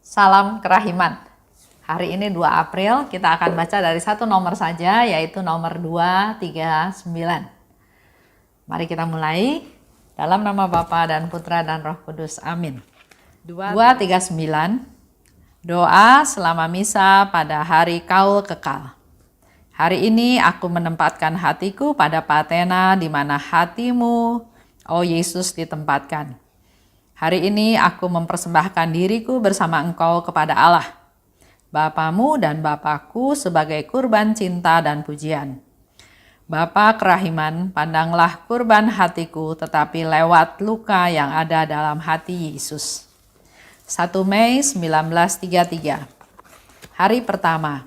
Salam kerahiman. Hari ini 2 April kita akan baca dari satu nomor saja, yaitu nomor 239. Mari kita mulai. Dalam nama Bapa dan Putra dan Roh Kudus. Amin. 239. Doa selama misa pada hari Kaul Kekal. Hari ini aku menempatkan hatiku pada patena di mana hatimu, oh Yesus, ditempatkan. Hari ini aku mempersembahkan diriku bersama Engkau kepada Allah, Bapamu dan Bapakku sebagai kurban cinta dan pujian. Bapa kerahiman, pandanglah kurban hatiku tetapi lewat luka yang ada dalam hati Yesus. 1 Mei 1933. Hari pertama.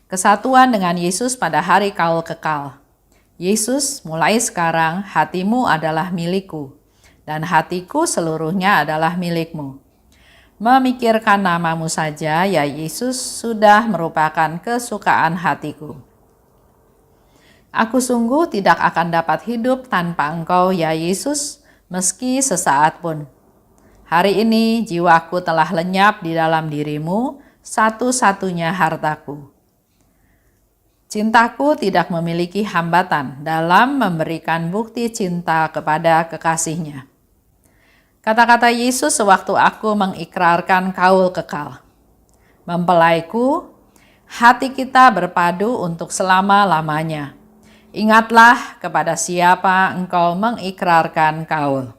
Kesatuan dengan Yesus pada hari Kaul Kekal. Yesus, mulai sekarang hatimu adalah milikku, dan hatiku seluruhnya adalah milikmu. Memikirkan namamu saja, ya Yesus, sudah merupakan kesukaan hatiku. Aku sungguh tidak akan dapat hidup tanpa Engkau, ya Yesus, meski sesaat pun. Hari ini jiwaku telah lenyap di dalam dirimu, satu-satunya hartaku. Cintaku tidak memiliki hambatan dalam memberikan bukti cinta kepada kekasihnya. Kata-kata Yesus sewaktu aku mengikrarkan kaul kekal. Mempelaiku, hati kita berpadu untuk selama-lamanya. Ingatlah kepada siapa engkau mengikrarkan kaul.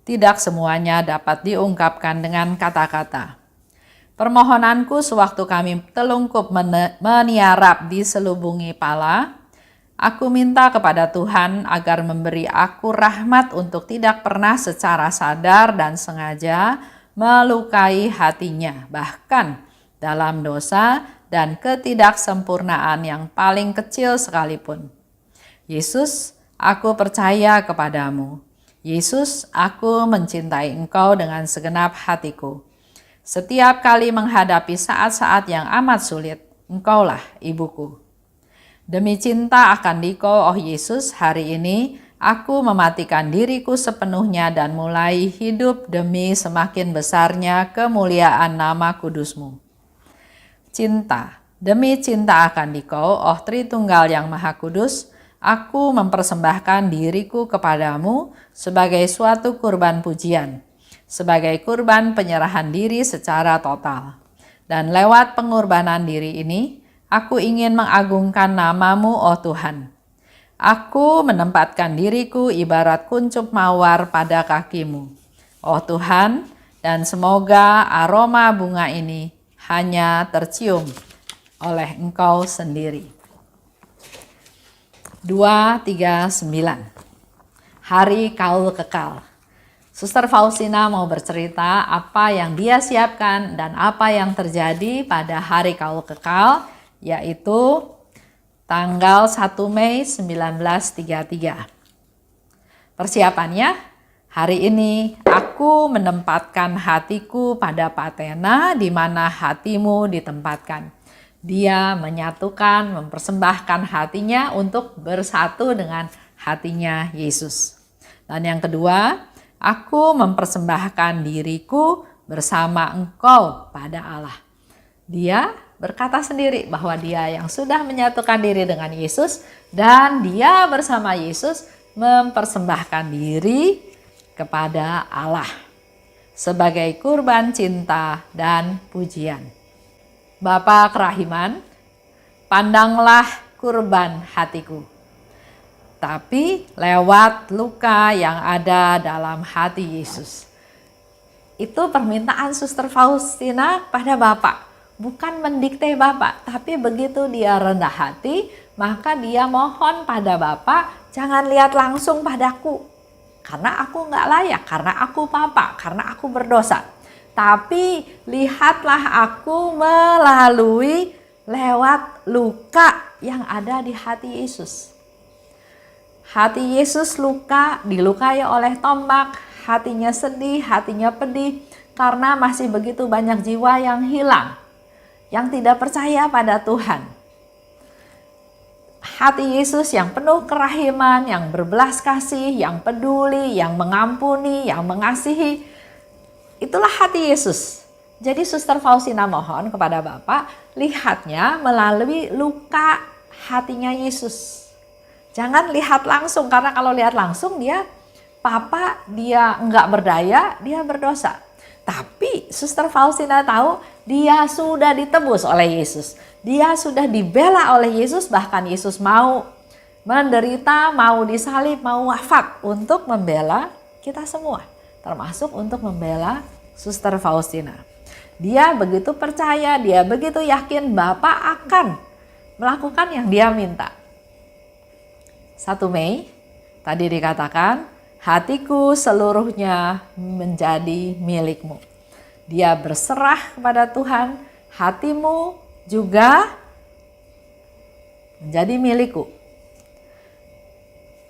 Tidak semuanya dapat diungkapkan dengan kata-kata. Permohonanku sewaktu kami telungkup meniarap di selubungi pala, aku minta kepada Tuhan agar memberi aku rahmat untuk tidak pernah secara sadar dan sengaja melukai hatinya, bahkan dalam dosa dan ketidaksempurnaan yang paling kecil sekalipun. Yesus, aku percaya kepadamu. Yesus, aku mencintai Engkau dengan segenap hatiku. Setiap kali menghadapi saat-saat yang amat sulit, Engkaulah ibuku. Demi cinta akan Dikau, oh Yesus, hari ini aku mematikan diriku sepenuhnya dan mulai hidup demi semakin besarnya kemuliaan nama kudus-Mu. Cinta, demi cinta akan Dikau, oh Tritunggal yang Maha Kudus, aku mempersembahkan diriku kepadamu sebagai suatu kurban pujian, sebagai kurban penyerahan diri secara total. Dan lewat pengorbanan diri ini, aku ingin mengagungkan namamu, oh Tuhan. Aku menempatkan diriku ibarat kuncup mawar pada kakimu, oh Tuhan, dan semoga aroma bunga ini hanya tercium oleh Engkau sendiri. 239. Hari Kaul Kekal. Suster Faustina mau bercerita apa yang dia siapkan dan apa yang terjadi pada hari Kaul Kekal, yaitu tanggal 1 Mei 1933. Persiapannya, hari ini aku menempatkan hatiku pada patena di mana hatimu ditempatkan. Dia menyatukan, mempersembahkan hatinya untuk bersatu dengan hatinya Yesus. Dan yang kedua, aku mempersembahkan diriku bersama Engkau pada Allah. Dia berkata sendiri bahwa dia yang sudah menyatukan diri dengan Yesus dan dia bersama Yesus mempersembahkan diri kepada Allah sebagai kurban cinta dan pujian. Bapa kerahiman, pandanglah kurban hatiku, tapi lewat luka yang ada dalam hati Yesus. Itu permintaan Suster Faustina pada Bapak. Bukan mendikte Bapak, tapi begitu dia rendah hati, maka dia mohon pada Bapak, jangan lihat langsung padaku. Karena aku gak layak, karena aku Bapak, karena aku berdosa. Tapi lihatlah aku melalui lewat luka yang ada di hati Yesus. Hati Yesus dilukai oleh tombak, hatinya sedih, hatinya pedih, karena masih begitu banyak jiwa yang hilang, yang tidak percaya pada Tuhan. Hati Yesus yang penuh kerahiman, yang berbelas kasih, yang peduli, yang mengampuni, yang mengasihi, itulah hati Yesus. Jadi Suster Faustina mohon kepada Bapak, lihatnya melalui luka hatinya Yesus. Jangan lihat langsung, karena kalau lihat langsung dia enggak berdaya, dia berdosa. Tapi Suster Faustina tahu dia sudah ditebus oleh Yesus. Dia sudah dibela oleh Yesus, bahkan Yesus mau menderita, mau disalib, mau wafat untuk membela kita semua. Termasuk untuk membela Suster Faustina. Dia begitu percaya, dia begitu yakin Bapak akan melakukan yang dia minta. 1 Mei tadi dikatakan, hatiku seluruhnya menjadi milikmu. Dia berserah kepada Tuhan, hatimu juga menjadi milikku.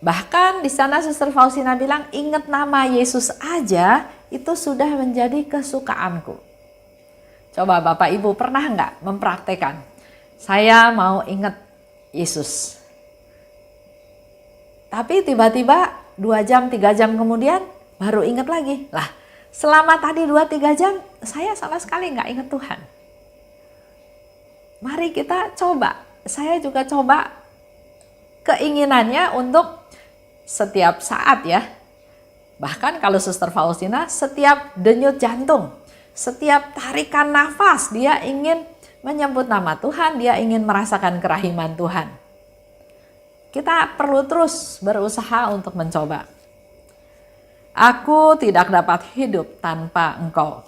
Bahkan di sana Suster Faustina bilang, ingat nama Yesus aja itu sudah menjadi kesukaanku. Coba Bapak Ibu pernah nggak mempraktekkan? Saya mau ingat Yesus. Tapi tiba-tiba 2 jam, 3 jam kemudian baru ingat lagi. Lah, selama tadi 2-3 jam saya sama sekali nggak ingat Tuhan. Mari kita coba. Saya juga coba keinginannya untuk setiap saat ya. Bahkan kalau Suster Faustina setiap denyut jantung, setiap tarikan nafas dia ingin menyebut nama Tuhan, dia ingin merasakan kerahiman Tuhan. Kita perlu terus berusaha untuk mencoba. Aku tidak dapat hidup tanpa Engkau.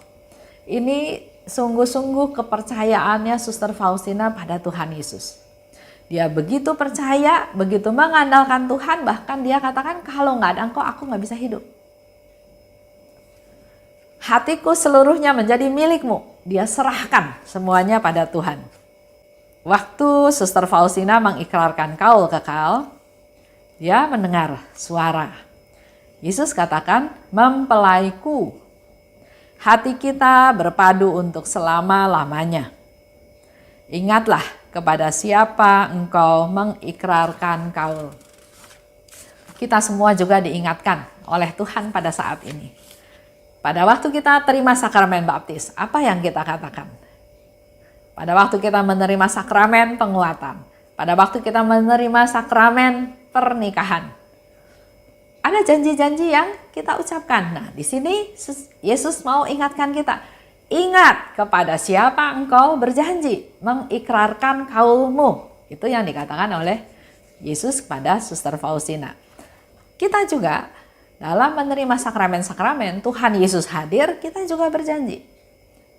Ini sungguh-sungguh kepercayaannya Suster Faustina pada Tuhan Yesus. Dia begitu percaya, begitu mengandalkan Tuhan, bahkan dia katakan kalau nggak ada Engkau aku nggak bisa hidup. Hatiku seluruhnya menjadi milikmu. Dia serahkan semuanya pada Tuhan. Waktu Suster Faustina mengikrarkan kaul kekal, dia mendengar suara. Yesus katakan, mempelaiku. Hati kita berpadu untuk selama-lamanya. Ingatlah kepada siapa engkau mengikrarkan kaul. Kita semua juga diingatkan oleh Tuhan pada saat ini. Pada waktu kita terima sakramen baptis, apa yang kita katakan? Pada waktu kita menerima sakramen penguatan, pada waktu kita menerima sakramen pernikahan, ada janji-janji yang kita ucapkan. Nah, di sini Yesus mau ingatkan kita, ingat kepada siapa engkau berjanji mengikrarkan kaulmu. Itu yang dikatakan oleh Yesus kepada Suster Faustina. Kita juga dalam menerima sakramen-sakramen, Tuhan Yesus hadir, kita juga berjanji.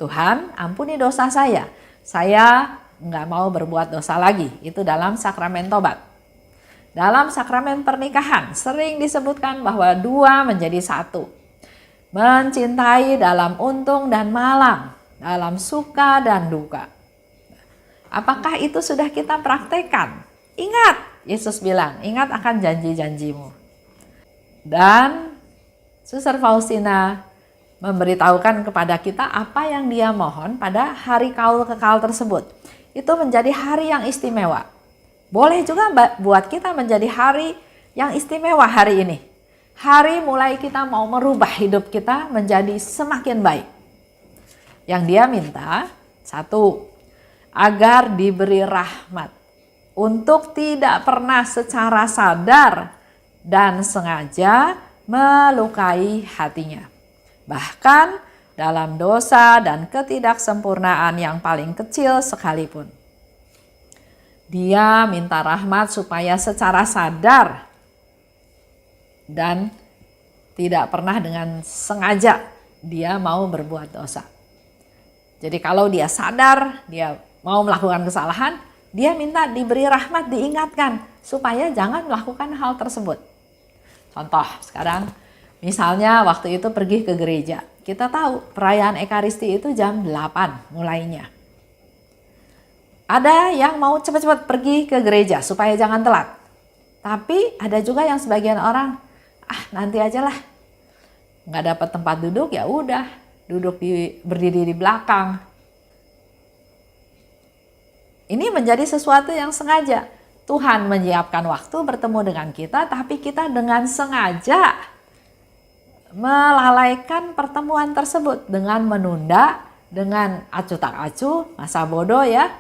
Tuhan, ampuni dosa saya nggak mau berbuat dosa lagi. Itu dalam sakramen tobat. Dalam sakramen pernikahan, sering disebutkan bahwa 2 menjadi 1. Mencintai dalam untung dan malang, dalam suka dan duka. Apakah itu sudah kita praktekkan? Ingat, Yesus bilang, ingat akan janji-janjimu. Dan Suster Faustina memberitahukan kepada kita apa yang dia mohon pada hari kaul kekal tersebut. Itu menjadi hari yang istimewa. Boleh juga buat kita menjadi hari yang istimewa hari ini. Hari mulai kita mau merubah hidup kita menjadi semakin baik. Yang dia minta, 1, agar diberi rahmat untuk tidak pernah secara sadar dan sengaja melukai hatinya. Bahkan dalam dosa dan ketidaksempurnaan yang paling kecil sekalipun. Dia minta rahmat supaya secara sadar dan tidak pernah dengan sengaja dia mau berbuat dosa. Jadi kalau dia sadar, dia mau melakukan kesalahan, dia minta diberi rahmat, diingatkan supaya jangan melakukan hal tersebut. Contoh sekarang, misalnya waktu itu pergi ke gereja. Kita tahu perayaan Ekaristi itu jam 8 mulainya. Ada yang mau cepat-cepat pergi ke gereja supaya jangan telat. Tapi ada juga yang sebagian orang, nanti aja lah. Nggak dapat tempat duduk, ya udah berdiri di belakang. Ini menjadi sesuatu yang sengaja. Tuhan menyiapkan waktu bertemu dengan kita, tapi kita dengan sengaja melalaikan pertemuan tersebut dengan menunda dengan acuh tak acuh, masa bodoh ya.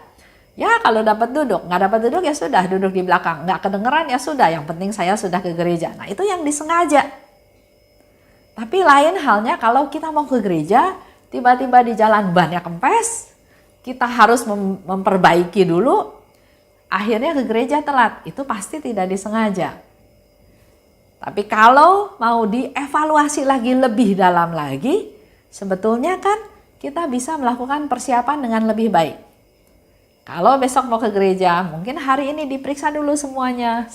Ya kalau dapat duduk, nggak dapat duduk ya sudah duduk di belakang. Nggak kedengeran ya sudah, yang penting saya sudah ke gereja. Nah itu yang disengaja. Tapi lain halnya kalau kita mau ke gereja, tiba-tiba di jalan bannya kempes, kita harus memperbaiki dulu, akhirnya ke gereja telat. Itu pasti tidak disengaja. Tapi kalau mau dievaluasi lagi lebih dalam lagi, sebetulnya kan kita bisa melakukan persiapan dengan lebih baik. Kalau besok mau ke gereja, mungkin hari ini diperiksa dulu semuanya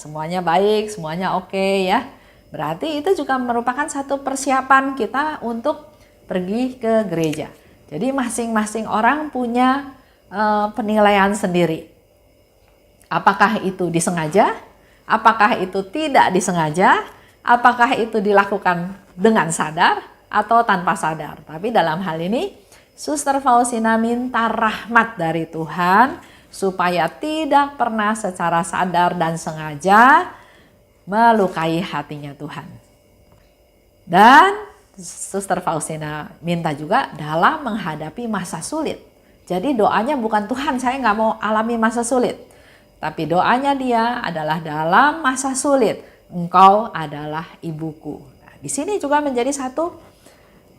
baik, semuanya oke ya. Berarti itu juga merupakan satu persiapan kita untuk pergi ke gereja. Jadi masing-masing orang punya penilaian sendiri. Apakah itu disengaja? Apakah itu tidak disengaja? Apakah itu dilakukan dengan sadar atau tanpa sadar? Tapi dalam hal ini, Suster Faustina minta rahmat dari Tuhan supaya tidak pernah secara sadar dan sengaja melukai hatinya Tuhan. Dan Suster Faustina minta juga dalam menghadapi masa sulit. Jadi doanya bukan Tuhan saya nggak mau alami masa sulit. Tapi doanya dia adalah dalam masa sulit, Engkau adalah ibuku. Nah, di sini juga menjadi satu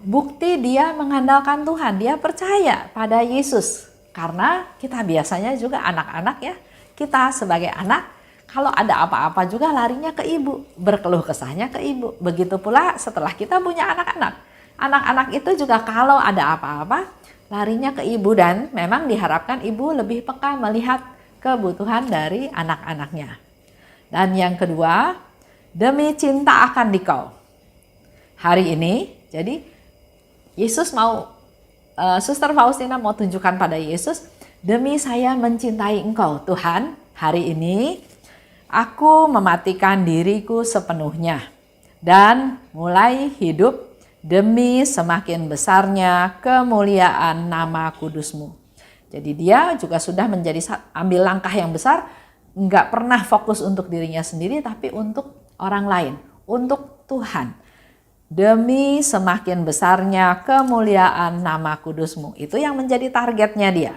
bukti dia mengandalkan Tuhan. Dia percaya pada Yesus. Karena kita biasanya juga anak-anak ya. Kita sebagai anak kalau ada apa-apa juga larinya ke ibu, berkeluh kesahnya ke ibu. Begitu pula setelah kita punya anak-anak. Anak-anak itu juga kalau ada apa-apa larinya ke ibu dan memang diharapkan ibu lebih peka melihat kebutuhan dari anak-anaknya. Dan yang kedua, demi cinta akan dikau. Hari ini, jadi Yesus mau, Suster Faustina mau tunjukkan pada Yesus, demi saya mencintai engkau Tuhan, hari ini aku mematikan diriku sepenuhnya dan mulai hidup demi semakin besarnya kemuliaan nama kudus-Mu. Jadi dia juga sudah ambil langkah yang besar, nggak pernah fokus untuk dirinya sendiri tapi untuk orang lain, untuk Tuhan. Demi semakin besarnya kemuliaan nama kudus-Mu. Itu yang menjadi targetnya dia.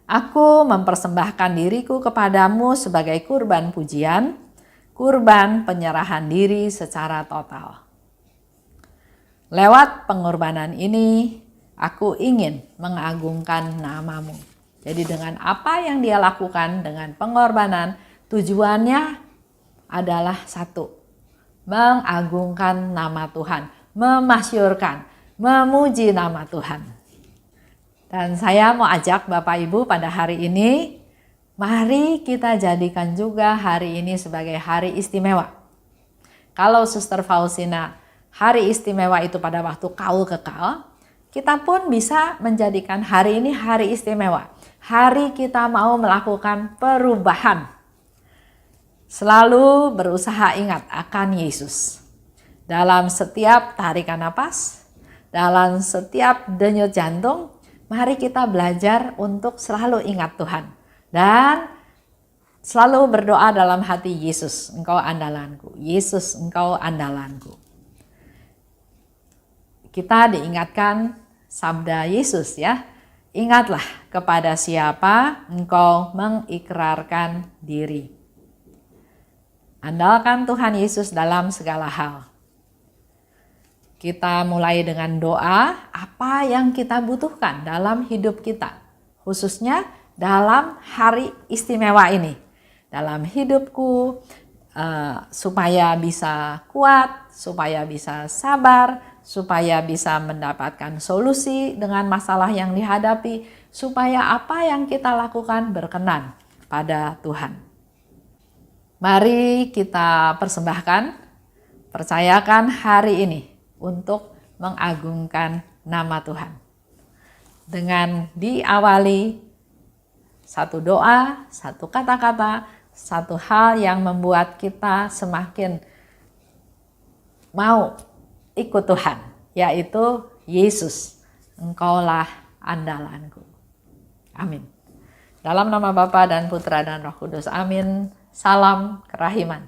Aku mempersembahkan diriku kepadamu sebagai kurban pujian, kurban penyerahan diri secara total. Lewat pengorbanan ini, aku ingin mengagungkan namamu. Jadi dengan apa yang dia lakukan dengan pengorbanan, tujuannya adalah satu, mengagungkan nama Tuhan, memasyurkan, memuji nama Tuhan. Dan saya mau ajak Bapak Ibu pada hari ini, mari kita jadikan juga hari ini sebagai hari istimewa. Kalau Suster Faustina hari istimewa itu pada waktu kaul kekal, kita pun bisa menjadikan hari ini hari istimewa. Hari kita mau melakukan perubahan. Selalu berusaha ingat akan Yesus. Dalam setiap tarikan napas, dalam setiap denyut jantung, mari kita belajar untuk selalu ingat Tuhan. Dan selalu berdoa dalam hati, Yesus, Engkau andalanku. Yesus, Engkau andalanku. Kita diingatkan sabda Yesus ya. Ingatlah kepada siapa engkau mengikrarkan diri. Andalkan Tuhan Yesus dalam segala hal. Kita mulai dengan doa apa yang kita butuhkan dalam hidup kita. Khususnya dalam hari istimewa ini. Dalam hidupku supaya bisa kuat, supaya bisa sabar, supaya bisa mendapatkan solusi dengan masalah yang dihadapi. Supaya apa yang kita lakukan berkenan pada Tuhan. Mari kita persembahkan, percayakan hari ini untuk mengagungkan nama Tuhan. Dengan diawali satu doa, satu kata-kata, satu hal yang membuat kita semakin mau ikut Tuhan, yaitu Yesus, Engkaulah andalanku. Amin. Dalam nama Bapa dan Putra dan Roh Kudus. Amin. Salam kerahiman.